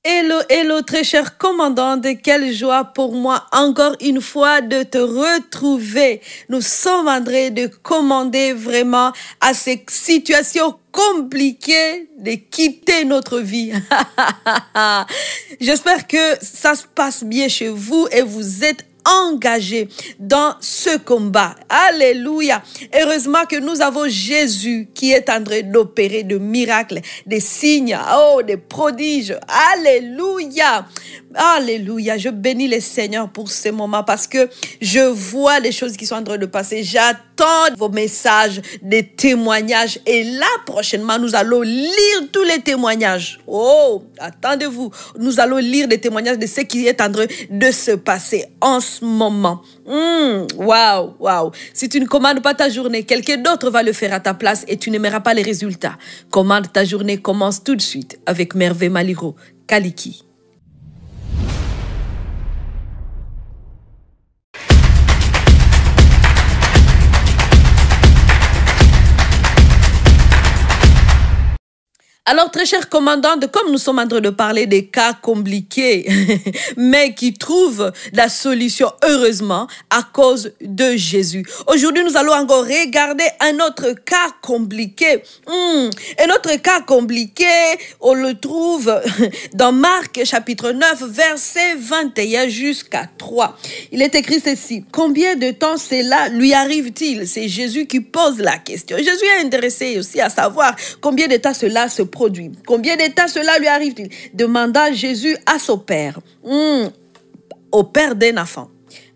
Hello, hello, très cher commandante, quelle joie pour moi encore une fois de te retrouver. Nous sommes en train de commander vraiment à ces situations compliquées de quitter notre vie. J'espère que ça se passe bien chez vous et vous êtes engagés dans ce combat. Alléluia. Heureusement que nous avons Jésus qui est en train d'opérer de miracles, des signes, des prodiges. Alléluia. Alléluia. Je bénis le Seigneur pour ce moment parce que je vois les choses qui sont en train de passer. J'attends vos messages, des témoignages. Et là, prochainement, nous allons lire tous les témoignages. Oh, attendez-vous. Nous allons lire des témoignages de ce qui est en train de se passer en ce moment. Waouh, waouh. Si tu ne commandes pas ta journée, quelqu'un d'autre va le faire à ta place et tu n'aimeras pas les résultats. Commande ta journée, commence tout de suite avec Merveille Maliro, Kaliki. Alors, très cher commandante, comme nous sommes en train de parler des cas compliqués, mais qui trouvent la solution, heureusement, à cause de Jésus. Aujourd'hui, nous allons encore regarder un autre cas compliqué. Un autre cas compliqué, on le trouve dans Marc, chapitre 9, verset 21 jusqu'à 3. Il est écrit ceci. Combien de temps cela lui arrive-t-il? C'est Jésus qui pose la question. Jésus est intéressé aussi à savoir combien de temps cela se produit. Combien de temps cela lui arrive-t-il? Demanda Jésus à son père, au père d'un enfant.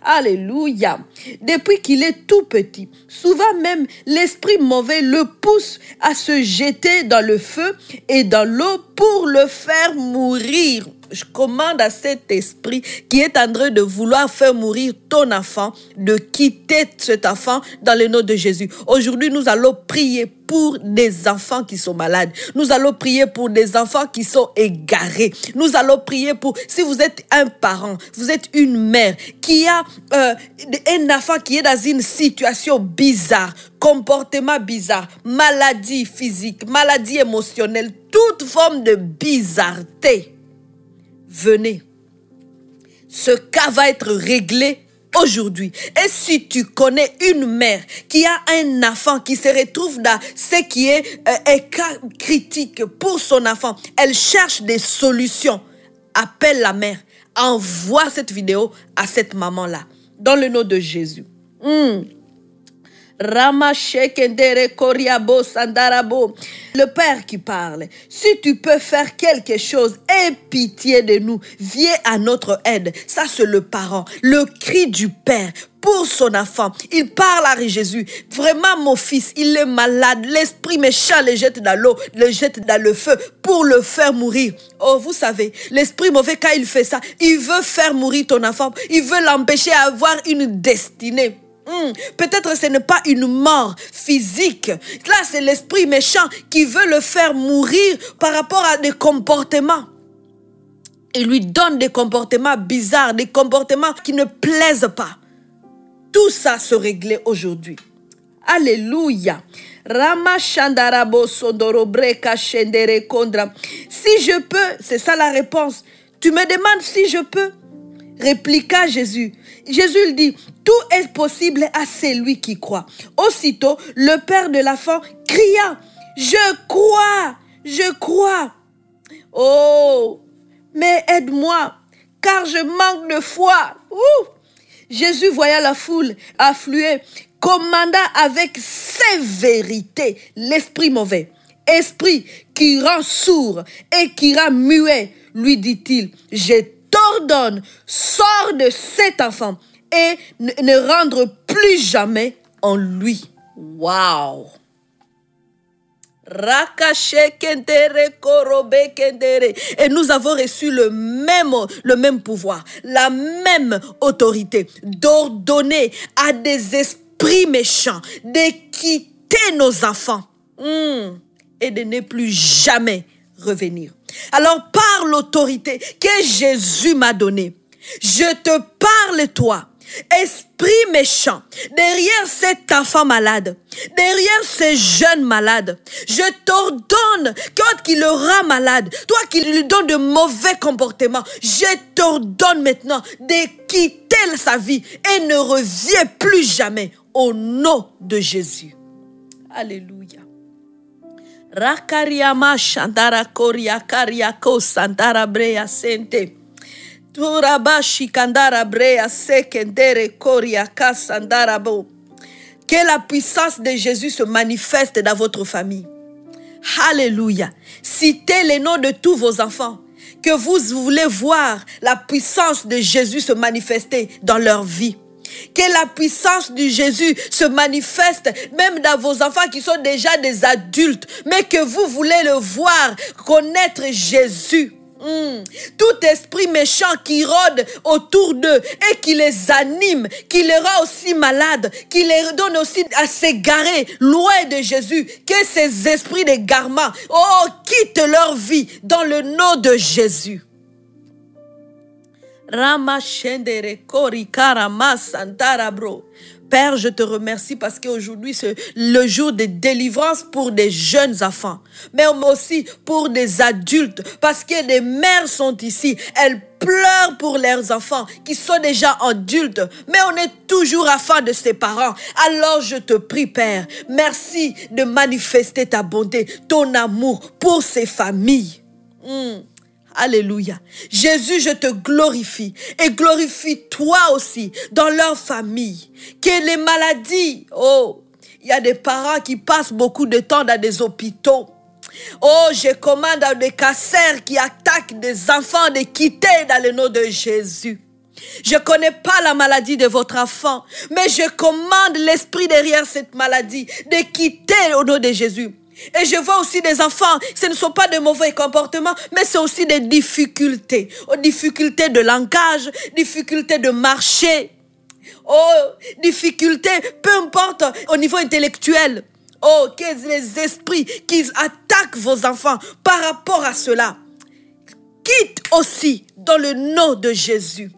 Alléluia. Depuis qu'il est tout petit, souvent même l'esprit mauvais le pousse à se jeter dans le feu et dans l'eau pour le faire mourir. Je commande à cet esprit qui est en train de vouloir faire mourir ton enfant, de quitter cet enfant dans le nom de Jésus. Aujourd'hui, nous allons prier pour des enfants qui sont malades. Nous allons prier pour des enfants qui sont égarés. Nous allons prier pour, si vous êtes un parent, vous êtes une mère qui a un enfant qui est dans une situation bizarre, comportement bizarre, maladie physique, maladie émotionnelle, toute forme de bizarreté. Venez, ce cas va être réglé aujourd'hui. Et si tu connais une mère qui a un enfant qui se retrouve dans ce qui est un cas critique pour son enfant, elle cherche des solutions, appelle la mère, envoie cette vidéo à cette maman-là, dans le nom de Jésus. Le Père qui parle. Si tu peux faire quelque chose, aie pitié de nous. Viens à notre aide. Ça, c'est le parent. Le cri du Père pour son enfant. Il parle à Jésus. Vraiment, mon fils, il est malade. L'esprit méchant le jette dans l'eau, le jette dans le feu pour le faire mourir. Oh, vous savez, l'esprit mauvais, quand il fait ça, il veut faire mourir ton enfant. Il veut l'empêcher d'avoir une destinée. Peut-être ce n'est pas une mort physique. Là, c'est l'esprit méchant qui veut le faire mourir par rapport à des comportements. Il lui donne des comportements bizarres, des comportements qui ne plaisent pas. Tout ça se réglait aujourd'hui. Alléluia. Rama Shandarabo Sondorobreka Shendere Kondra. Si je peux, c'est ça la réponse. Tu me demandes si je peux? Répliqua Jésus. Jésus il dit, tout est possible à celui qui croit. Aussitôt, le père de l'enfant cria, je crois, je crois. Oh, mais aide-moi, car je manque de foi. Jésus, voyant la foule affluer, commanda avec sévérité l'esprit mauvais, esprit qui rend sourd et qui rend muet, lui dit-il, je t'ordonne, sors de cet enfant et ne rentre plus jamais en lui. Waouh! Et nous avons reçu le même pouvoir, la même autorité d'ordonner à des esprits méchants de quitter nos enfants et de ne plus jamais revenir. Alors, par l'autorité que Jésus m'a donnée, je te parle, toi, Esprit méchant, derrière cet enfant malade, derrière ce jeune malade, je t'ordonne, quand il aura malade, toi qui lui donnes de mauvais comportements, je t'ordonne maintenant de quitter sa vie et ne reviens plus jamais au nom de Jésus. Alléluia. Rakariama Shandara Koria Kariako Santara Brea Sente. Turabashi Kandara Brea Sekendere Koria Kasandara Bo. Que la puissance de Jésus se manifeste dans votre famille. Alléluia. Citez les noms de tous vos enfants. Que vous voulez voir la puissance de Jésus se manifester dans leur vie. Que la puissance de Jésus se manifeste même dans vos enfants qui sont déjà des adultes, mais que vous voulez le voir, connaître Jésus. Tout esprit méchant qui rôde autour d'eux et qui les anime, qui les rend aussi malades, qui les donne aussi à s'égarer loin de Jésus, que ces esprits d'égarement, quittent leur vie dans le nom de Jésus. Père, je te remercie parce qu'aujourd'hui c'est le jour de délivrance pour des jeunes enfants, mais aussi pour des adultes, parce que des mères sont ici, elles pleurent pour leurs enfants qui sont déjà adultes, mais on est toujours afin de ses parents. Alors je te prie, Père, merci de manifester ta bonté, ton amour pour ces familles. Alléluia. Jésus, je te glorifie et glorifie toi aussi dans leur famille. Que les maladies, il y a des parents qui passent beaucoup de temps dans des hôpitaux. Je commande à des cancers qui attaquent des enfants de quitter dans le nom de Jésus. Je ne connais pas la maladie de votre enfant, mais je commande l'esprit derrière cette maladie de quitter au nom de Jésus. Et je vois aussi des enfants, ce ne sont pas de mauvais comportements, mais c'est aussi des difficultés. Difficultés de langage, difficultés de marcher. Difficultés, peu importe, au niveau intellectuel. Que les esprits qui attaquent vos enfants par rapport à cela, quitte aussi dans le nom de Jésus.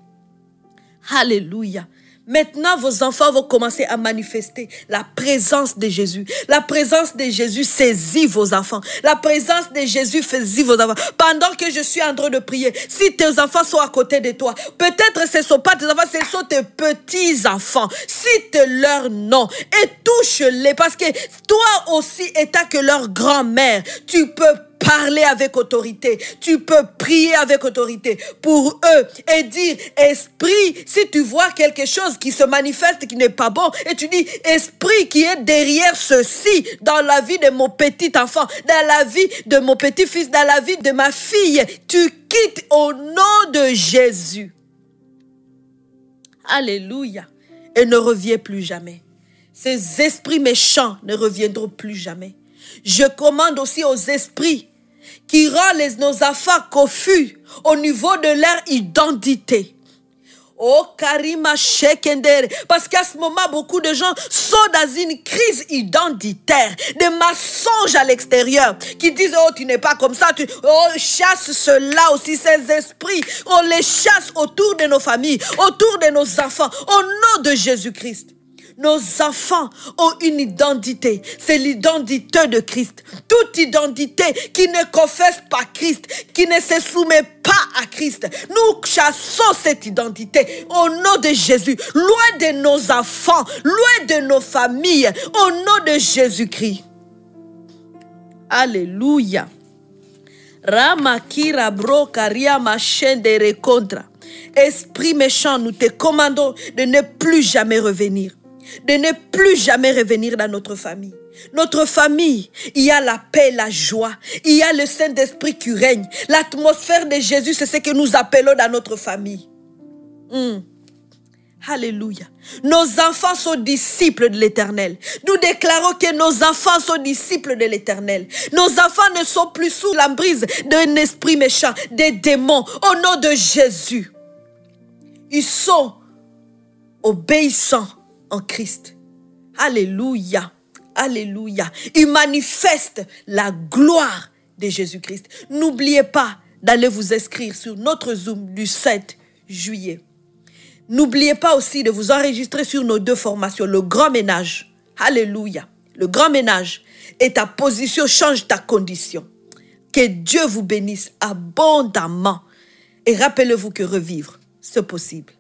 Alléluia. Maintenant, vos enfants vont commencer à manifester la présence de Jésus. La présence de Jésus saisit vos enfants. La présence de Jésus saisit vos enfants. Pendant que je suis en train de prier, si tes enfants sont à côté de toi, peut-être ce ne sont pas tes enfants, ce sont tes petits-enfants. Cite leur nom et touche-les parce que toi aussi, étant que leur grand-mère, tu peux parler avec autorité, tu peux prier avec autorité pour eux et dire, esprit, si tu vois quelque chose qui se manifeste qui n'est pas bon, et tu dis, esprit qui est derrière ceci, dans la vie de mon petit enfant, dans la vie de mon petit-fils, dans la vie de ma fille, tu quittes au nom de Jésus. Alléluia. Et ne reviens plus jamais. Ces esprits méchants ne reviendront plus jamais. Je commande aussi aux esprits qui rendent nos enfants confus au niveau de leur identité. Karima Shekendere. Parce qu'à ce moment, beaucoup de gens sont dans une crise identitaire, des mensonges à l'extérieur, qui disent, tu n'es pas comme ça, chasse cela aussi, ces esprits, on les chasse autour de nos familles, autour de nos enfants, au nom de Jésus-Christ. Nos enfants ont une identité, c'est l'identité de Christ. Toute identité qui ne confesse pas Christ, qui ne se soumet pas à Christ, nous chassons cette identité au nom de Jésus, loin de nos enfants, loin de nos familles, au nom de Jésus-Christ. Alléluia. Ramakira brokaria machendere contra. Esprit méchant, nous te commandons de ne plus jamais revenir. De ne plus jamais revenir dans notre famille. Notre famille, il y a la paix, la joie. Il y a le Saint-Esprit qui règne. L'atmosphère de Jésus, c'est ce que nous appelons dans notre famille. Alléluia. Nos enfants sont disciples de l'Éternel. Nous déclarons que nos enfants sont disciples de l'Éternel. Nos enfants ne sont plus sous l'emprise d'un esprit méchant, des démons. Au nom de Jésus. Ils sont obéissants en Christ. Alléluia. Alléluia. Il manifeste la gloire de Jésus-Christ. N'oubliez pas d'aller vous inscrire sur notre Zoom du 7 juillet. N'oubliez pas aussi de vous enregistrer sur nos 2 formations, le grand ménage. Alléluia. Le grand ménage. Et ta position change ta condition. Que Dieu vous bénisse abondamment. Et rappelez-vous que revivre, c'est possible.